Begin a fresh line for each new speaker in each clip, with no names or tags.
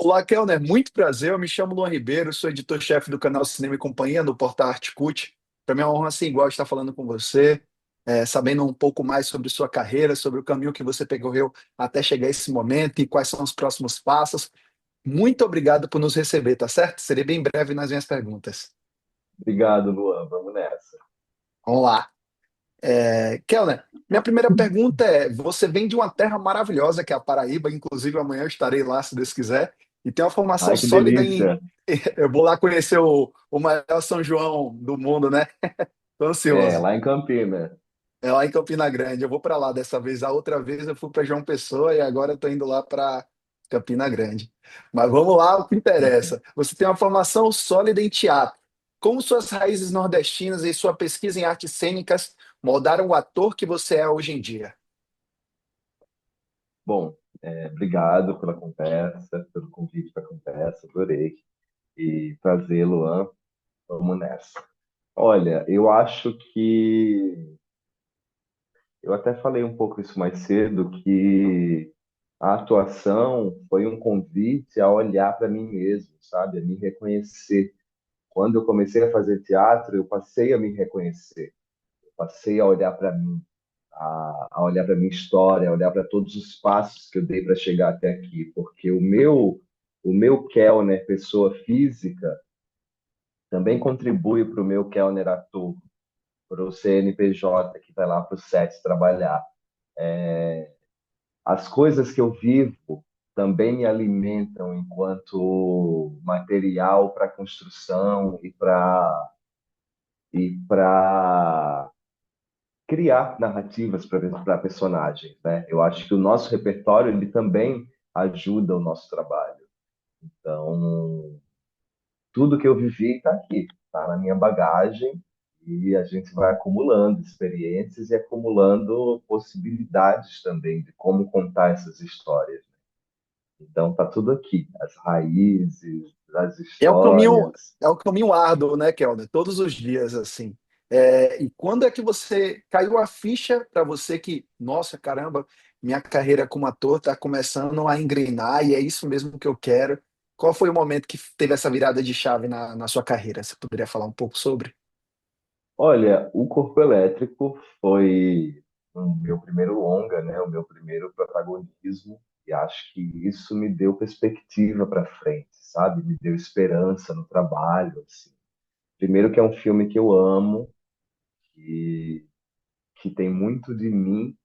Olá, Kelner. Muito prazer. Eu me chamo Luan Ribeiro, sou editor-chefe do canal Cinema e Companhia no portal Artcult. Para mim é uma honra assim, igual estar falando com você, sabendo um pouco mais sobre sua carreira, sobre o caminho que você percorreu até chegar a esse momento e quais são os próximos passos. Muito obrigado por nos receber, tá certo? Serei bem breve nas minhas perguntas.
Obrigado, Luan. Vamos nessa.
Vamos lá. Kelner, minha primeira pergunta é: você vem de uma terra maravilhosa que é a Paraíba, inclusive amanhã eu estarei lá, se Deus quiser, e tem uma formação
Ai, que
sólida em.
delícia.
Eu vou lá conhecer o maior São João do mundo, né? Tô
É,
ansioso.
lá em Campinas.
É lá em Campina Grande. Eu vou para lá dessa vez. A outra vez eu fui para João Pessoa e agora eu tô indo lá para Campina Grande. Mas vamos lá, o que interessa. Você tem uma formação sólida em teatro. Como suas raízes nordestinas e sua pesquisa em artes cênicas moldaram o ator que você é hoje em dia?
Bom, obrigado pela conversa, pelo convite para a conversa. Adorei. E prazer, Luan. Vamos nessa. Olha, eu acho que eu até falei um pouco isso mais cedo, que a atuação foi um convite a olhar para mim mesmo, sabe? A me reconhecer. Quando eu comecei a fazer teatro, eu passei a me reconhecer, passei a olhar para mim, a olhar para minha história, a olhar para todos os passos que eu dei para chegar até aqui, porque o meu Kellner, pessoa física, também contribui para o meu Kellner ator, para o CNPJ que vai lá para o set trabalhar. As coisas que eu vivo também me alimentam enquanto material para construção e para criar narrativas para personagens, né? Eu acho que o nosso repertório ele também ajuda o nosso trabalho. Então, tudo que eu vivi está aqui, está na minha bagagem e a gente vai acumulando experiências e acumulando possibilidades também de como contar essas histórias. Então, tá tudo aqui, as raízes, as
É o caminho,
histórias.
é o caminho árduo, né, Kelner? Todos os dias, assim. E quando é que você caiu a ficha para você que, nossa, caramba, minha carreira como ator está começando a engrenar e é isso mesmo que eu quero? Qual foi o momento que teve essa virada de chave na sua carreira? Você poderia falar um pouco sobre?
Olha, o Corpo Elétrico foi o meu primeiro longa, né? O meu primeiro protagonismo, e acho que isso me deu perspectiva para frente, sabe? Me deu esperança no trabalho, assim. Primeiro que é um filme que eu amo, que, que tem muito de mim,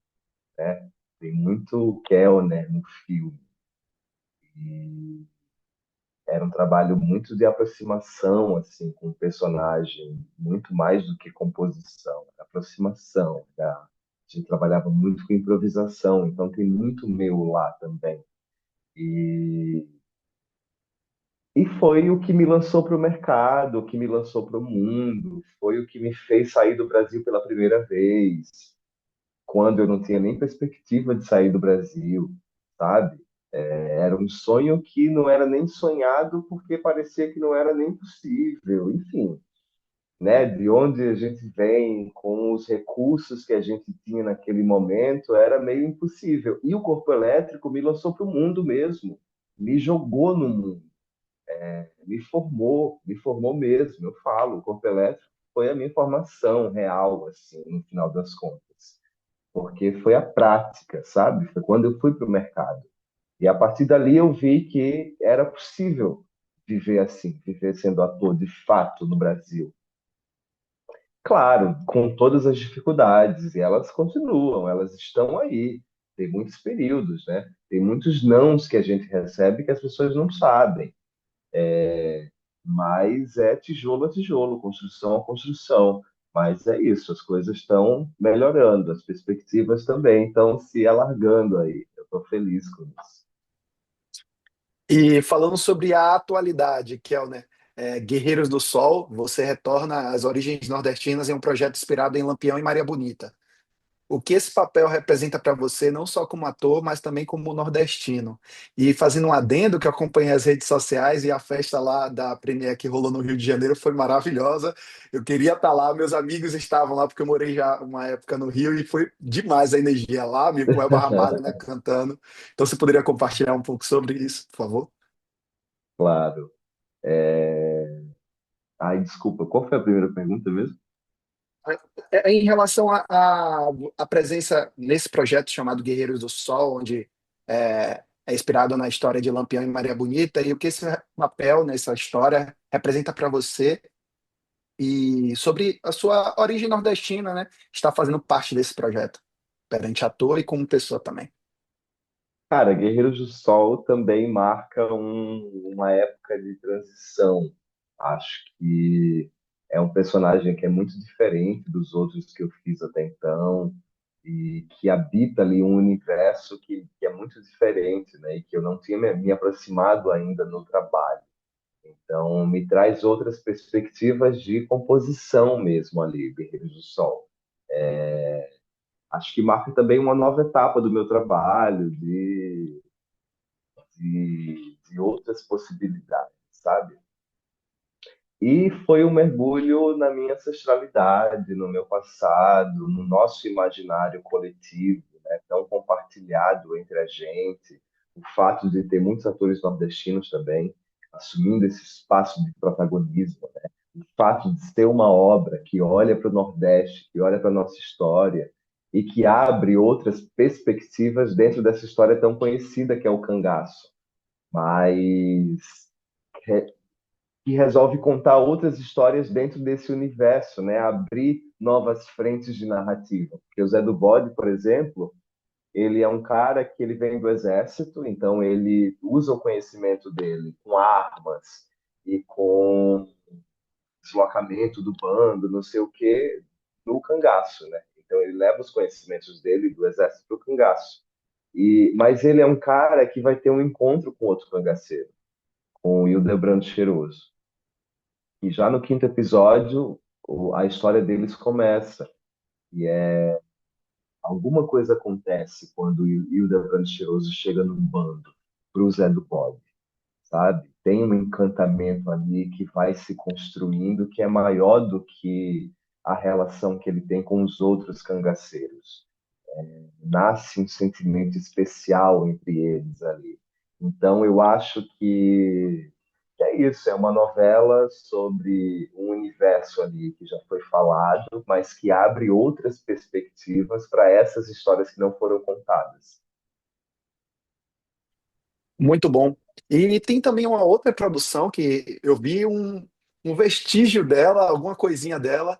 né? Tem muito Kellner no filme. E era um trabalho muito de aproximação, assim, com o personagem, muito mais do que composição, era aproximação. A gente trabalhava muito com improvisação, então tem muito meu lá também. E, e foi o que me lançou para o mercado, o que me lançou para o mundo, foi o que me fez sair do Brasil pela primeira vez, quando eu não tinha nem perspectiva de sair do Brasil, sabe? Era um sonho que não era nem sonhado porque parecia que não era nem possível. Enfim, né? De onde a gente vem, com os recursos que a gente tinha naquele momento, era meio impossível. E o corpo elétrico me lançou para o mundo mesmo, me jogou no mundo, me formou mesmo. Eu falo, o corpo elétrico foi a minha formação real, assim, no final das contas, porque foi a prática, sabe? Foi quando eu fui para o mercado. E a partir dali eu vi que era possível viver assim, viver sendo ator de fato no Brasil. Claro, com todas as dificuldades, e elas continuam, elas estão aí. Tem muitos períodos, né? Tem muitos nãos que a gente recebe que as pessoas não sabem. Mas é tijolo a tijolo, construção a construção. Mas é isso, as coisas estão melhorando, as perspectivas também estão se alargando aí. Eu estou feliz com isso.
E falando sobre a atualidade, Kelner, Guerreiros do Sol, você retorna às origens nordestinas em um projeto inspirado em Lampião e Maria Bonita. O que esse papel representa para você, não só como ator, mas também como nordestino. E fazendo um adendo que eu acompanhei as redes sociais e a festa lá da Premiere que rolou no Rio de Janeiro foi maravilhosa. Eu queria estar lá, meus amigos estavam lá, porque eu morei já uma época no Rio e foi demais a energia lá, amigo, com o Elba Ramalho, né, cantando. Então você poderia compartilhar um pouco sobre isso, por favor?
claro. Ai, desculpa, qual foi a primeira pergunta mesmo?
Em relação à presença nesse projeto chamado Guerreiros do Sol, onde é inspirado na história de Lampião e Maria Bonita, e o que esse papel nessa história representa para você e sobre a sua origem nordestina, né? Está fazendo parte desse projeto, perante ator e como pessoa também.
Cara, Guerreiros do Sol também marca uma época de transição. Acho que é um personagem que é muito diferente dos outros que eu fiz até então e que habita ali um universo que é muito diferente, né? E que eu não tinha me aproximado ainda no trabalho. Então, me traz outras perspectivas de composição mesmo ali, Guerreiros do Sol. Acho que marca também uma nova etapa do meu trabalho, de outras possibilidades, sabe? E foi um mergulho na minha ancestralidade, no meu passado, no nosso imaginário coletivo, né, tão compartilhado entre a gente. O fato de ter muitos atores nordestinos também assumindo esse espaço de protagonismo, né? O fato de ser uma obra que olha para o Nordeste, que olha para a nossa história e que abre outras perspectivas dentro dessa história tão conhecida que é o cangaço, mas que resolve contar outras histórias dentro desse universo, né? Abrir novas frentes de narrativa. Porque o Zé do Bode, por exemplo, ele é um cara que ele vem do exército, então ele usa o conhecimento dele com armas e com deslocamento do bando, não sei o quê, no cangaço, né? Então ele leva os conhecimentos dele do exército para o cangaço. Mas ele é um cara que vai ter um encontro com outro cangaceiro, com o Hildebrando Cheiroso. E já no quinto episódio, a história deles começa. E alguma coisa acontece quando o Hildebrand Cheiroso chega num bando pro Zé do Bode, sabe? Tem um encantamento ali que vai se construindo que é maior do que a relação que ele tem com os outros cangaceiros. Nasce um sentimento especial entre eles ali. Então, eu acho que é isso, é uma novela sobre um universo ali que já foi falado, mas que abre outras perspectivas para essas histórias que não foram contadas.
Muito bom. E tem também uma outra produção que eu vi um vestígio dela, alguma coisinha dela,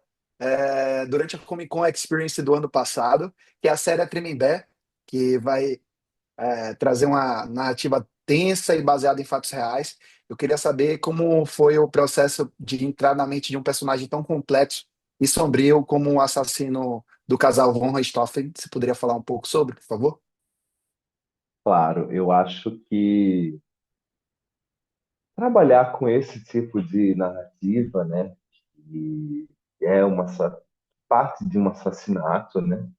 durante a Comic Con Experience do ano passado, que é a série Tremembé, que vai trazer uma narrativa tensa e baseada em fatos reais. Eu queria saber como foi o processo de entrar na mente de um personagem tão complexo e sombrio como o assassino do casal Von Richthofen. Você poderia falar um pouco sobre, por favor?
Claro, eu acho que trabalhar com esse tipo de narrativa, né, que é parte de um assassinato, né,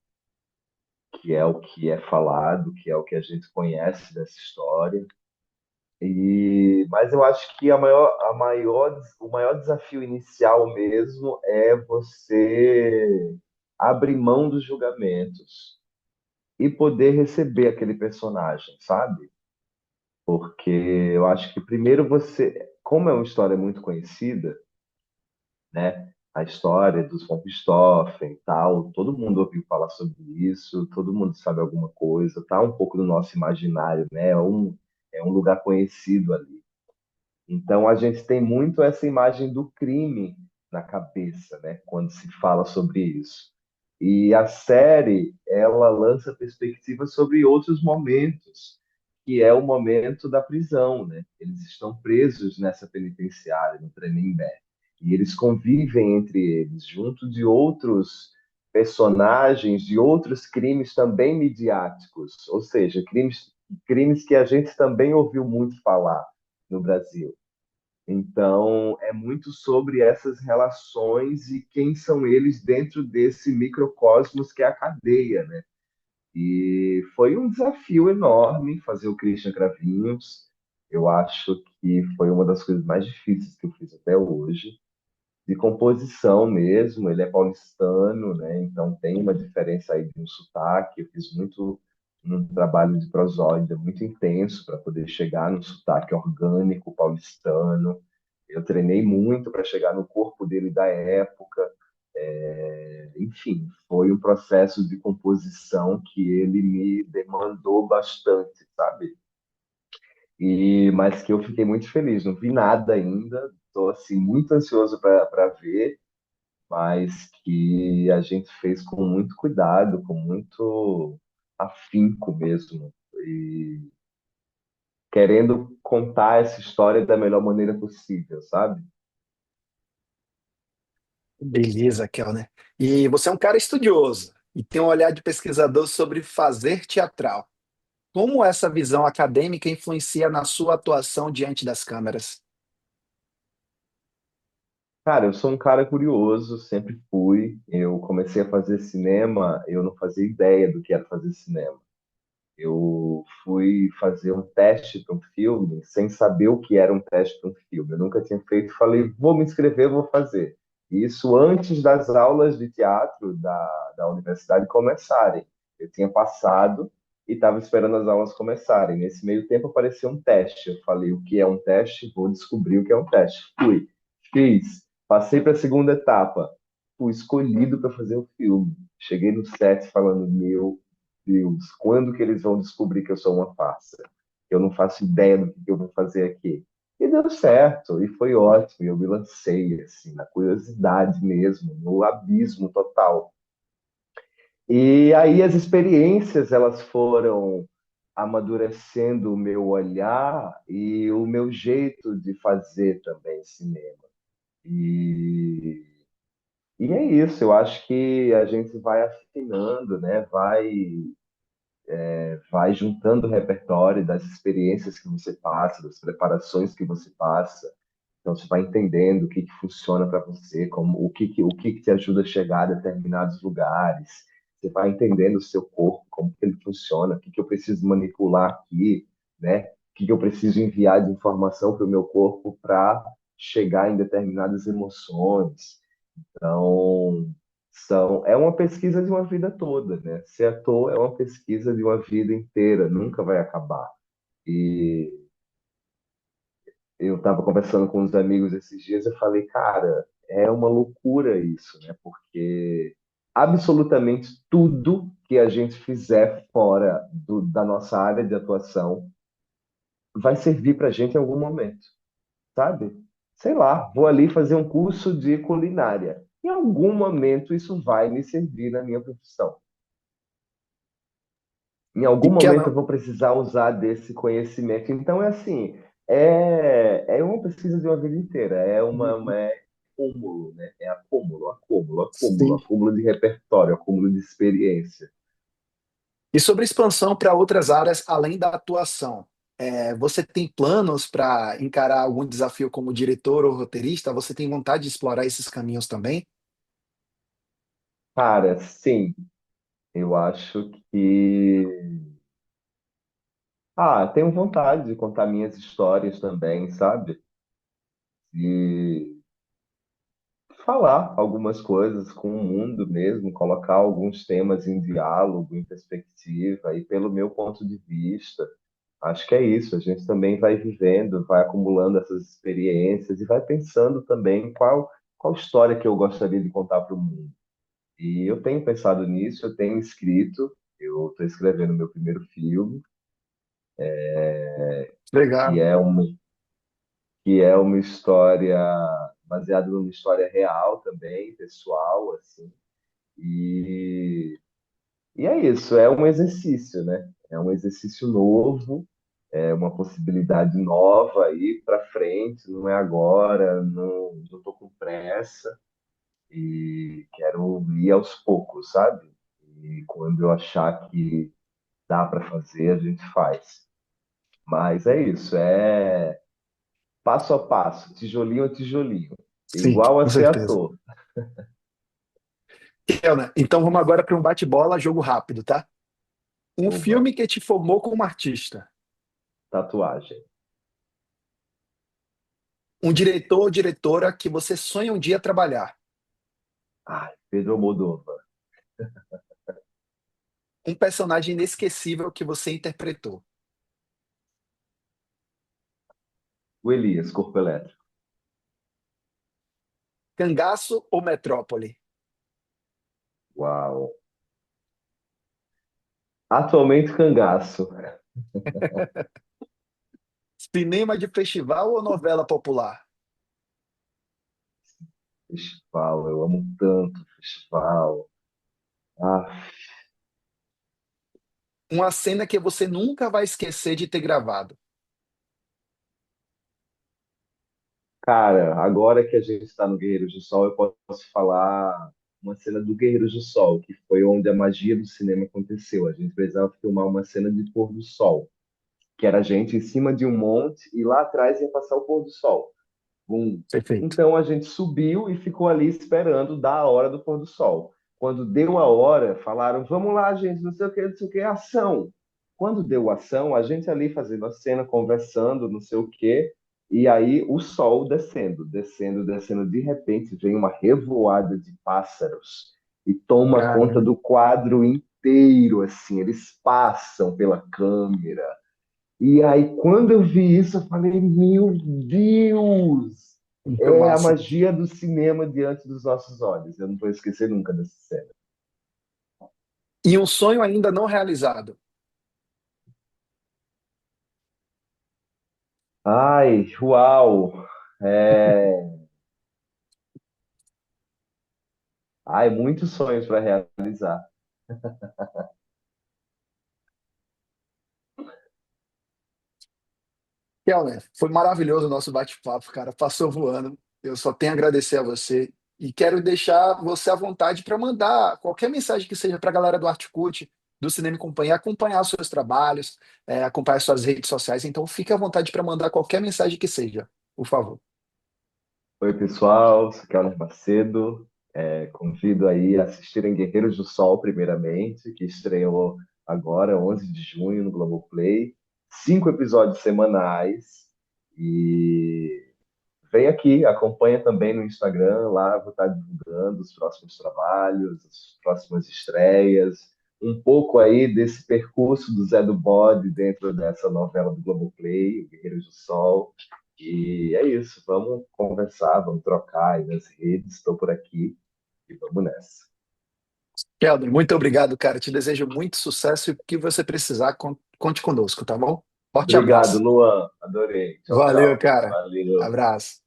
que é o que é falado, que é o que a gente conhece dessa história. Mas eu acho que o maior desafio inicial mesmo é você abrir mão dos julgamentos e poder receber aquele personagem, sabe? Porque eu acho que primeiro como é uma história muito conhecida, né? A história dos von Richthofen e tal, todo mundo ouviu falar sobre isso, todo mundo sabe alguma coisa, tá um pouco no nosso imaginário, né? É um lugar conhecido ali. Então a gente tem muito essa imagem do crime na cabeça, né, quando se fala sobre isso. E a série, ela lança perspectivas sobre outros momentos, que é o momento da prisão, né? Eles estão presos nessa penitenciária, no Tremembé, e eles convivem entre eles, junto de outros personagens de outros crimes também midiáticos, ou seja, crimes que a gente também ouviu muito falar no Brasil. Então, é muito sobre essas relações e quem são eles dentro desse microcosmos que é a cadeia, né? E foi um desafio enorme fazer o Christian Cravinhos. Eu acho que foi uma das coisas mais difíceis que eu fiz até hoje. De composição mesmo, ele é paulistano, né? Então tem uma diferença aí de um sotaque. Eu fiz muito um trabalho de prosódia muito intenso para poder chegar no sotaque orgânico paulistano. Eu treinei muito para chegar no corpo dele da época. Enfim, foi um processo de composição que ele me demandou bastante, sabe? Mas que eu fiquei muito feliz. Não vi nada ainda, estou assim muito ansioso para ver, mas que a gente fez com muito cuidado, com muito afinco mesmo, e querendo contar essa história da melhor maneira possível, sabe?
Beleza, Kel, né? E você é um cara estudioso e tem um olhar de pesquisador sobre fazer teatral. Como essa visão acadêmica influencia na sua atuação diante das câmeras?
Cara, eu sou um cara curioso, sempre fui. Eu comecei a fazer cinema, eu não fazia ideia do que era fazer cinema. Eu fui fazer um teste para um filme sem saber o que era um teste para um filme. Eu nunca tinha feito, falei, vou me inscrever, vou fazer. Isso antes das aulas de teatro da universidade começarem. Eu tinha passado e estava esperando as aulas começarem. Nesse meio tempo apareceu um teste. Eu falei, o que é um teste? Vou descobrir o que é um teste. Fui, fiz, passei para a segunda etapa. Fui escolhido para fazer o filme. Cheguei no set falando, meu Deus, quando que eles vão descobrir que eu sou uma farsa? Eu não faço ideia do que eu vou fazer aqui. E deu certo, e foi ótimo. E eu me lancei, assim, na curiosidade mesmo, no abismo total. E aí as experiências, elas foram amadurecendo o meu olhar e o meu jeito de fazer também cinema. E, e é isso, eu acho que a gente vai afinando, né? Vai juntando o repertório das experiências que você passa, das preparações que você passa. Então você vai entendendo o que que funciona para você, como o que que te ajuda a chegar a determinados lugares. Você vai entendendo o seu corpo, como que ele funciona, o que que eu preciso manipular aqui, né? O que que eu preciso enviar de informação para o meu corpo para chegar em determinadas emoções. Então, é uma pesquisa de uma vida toda, né? Ser ator é uma pesquisa de uma vida inteira, nunca vai acabar. E eu estava conversando com uns amigos esses dias, eu falei, cara, é uma loucura isso, né? Porque absolutamente tudo que a gente fizer fora da nossa área de atuação vai servir para a gente em algum momento, sabe? Sei lá, vou ali fazer um curso de culinária. Em algum momento isso vai me servir na minha profissão. Em
E
algum
que
momento
ela,
eu vou precisar usar desse conhecimento. Então é assim, é uma pesquisa de uma vida inteira, é acúmulo, né? É acúmulo, acúmulo, acúmulo,
sim.
acúmulo de repertório, acúmulo de experiência.
E sobre expansão para outras áreas além da atuação, você tem planos para encarar algum desafio como diretor ou roteirista? Você tem vontade de explorar esses caminhos também?
Cara, sim, eu acho que tenho vontade de contar minhas histórias também, sabe? E falar algumas coisas com o mundo mesmo, colocar alguns temas em diálogo, em perspectiva, e pelo meu ponto de vista, acho que é isso. A gente também vai vivendo, vai acumulando essas experiências e vai pensando também qual história que eu gostaria de contar para o mundo. E eu tenho pensado nisso, eu tenho escrito, eu estou escrevendo meu primeiro filme, que
Legal.
é uma, que é uma história baseada numa história real também, pessoal, assim. E E é isso, é um exercício, né? É um exercício novo, é uma possibilidade nova aí para frente, não é agora, não estou com pressa e quero ir aos poucos, sabe? E quando eu achar que dá para fazer, a gente faz. Mas é isso, é passo a passo, tijolinho a tijolinho,
Sim,
igual a
com
ser
certeza.
ator.
Kelna, então vamos agora para um bate-bola, jogo rápido, tá? Um
Oba,
filme que te formou como artista.
tatuagem.
Um diretor ou diretora que você sonha um dia trabalhar.
Ai, Pedro Almodóvar.
Um personagem inesquecível que você interpretou.
O Elias, Corpo Elétrico.
Cangaço ou Metrópole?
Uau. Atualmente, Cangaço.
Cinema de festival ou novela popular?
Festival, eu amo tanto festival. Ah,
Uma cena que você nunca vai esquecer de ter gravado.
cara, agora que a gente está no Guerreiros do Sol, eu posso falar uma cena do Guerreiros do Sol, que foi onde a magia do cinema aconteceu. A gente precisava filmar uma cena de pôr do sol, que era a gente em cima de um monte e lá atrás ia passar o pôr do sol. Bum.
Perfeito.
Então a gente subiu e ficou ali esperando dar a hora do pôr do sol. Quando deu a hora, falaram: vamos lá, gente, não sei o que, não sei o que, ação. Quando deu ação, a gente ali fazendo a cena, conversando, não sei o que, e aí o sol descendo, descendo, descendo. De repente vem uma revoada de pássaros e toma conta
Caramba.
do quadro inteiro, assim, eles passam pela câmera e aí, quando eu vi isso, eu falei: Meu Deus!
Muito
É a
massa.
magia do cinema diante dos nossos olhos. Eu não vou esquecer nunca dessa cena.
E um sonho ainda não realizado.
Ai, uau! É... Ai, muitos sonhos para realizar.
Kelner, foi maravilhoso o nosso bate-papo, cara. Passou voando. Eu só tenho a agradecer a você e quero deixar você à vontade para mandar qualquer mensagem que seja para a galera do Artcult, do Cinema e Companhia, acompanhar os seus trabalhos, acompanhar as suas redes sociais. Então, fique à vontade para mandar qualquer mensagem que seja, por favor.
Oi, pessoal, sou Kelner Macedo. Convido aí a assistirem Guerreiros do Sol, primeiramente, que estreou agora, 11 de junho, no Globoplay. 5 episódios semanais. E vem aqui, acompanha também no Instagram, lá vou estar divulgando os próximos trabalhos, as próximas estreias, um pouco aí desse percurso do Zé do Bode dentro dessa novela do Globoplay, o Guerreiros do Sol. E é isso, vamos conversar, vamos trocar aí nas redes, estou por aqui e vamos nessa.
Kelner, muito obrigado, cara. Te desejo muito sucesso e o que você precisar, conte conosco, tá bom? Forte
Obrigado,
abraço.
Luan, adorei. Tchau,
Valeu,
tchau.
cara.
Valeu.
Abraço.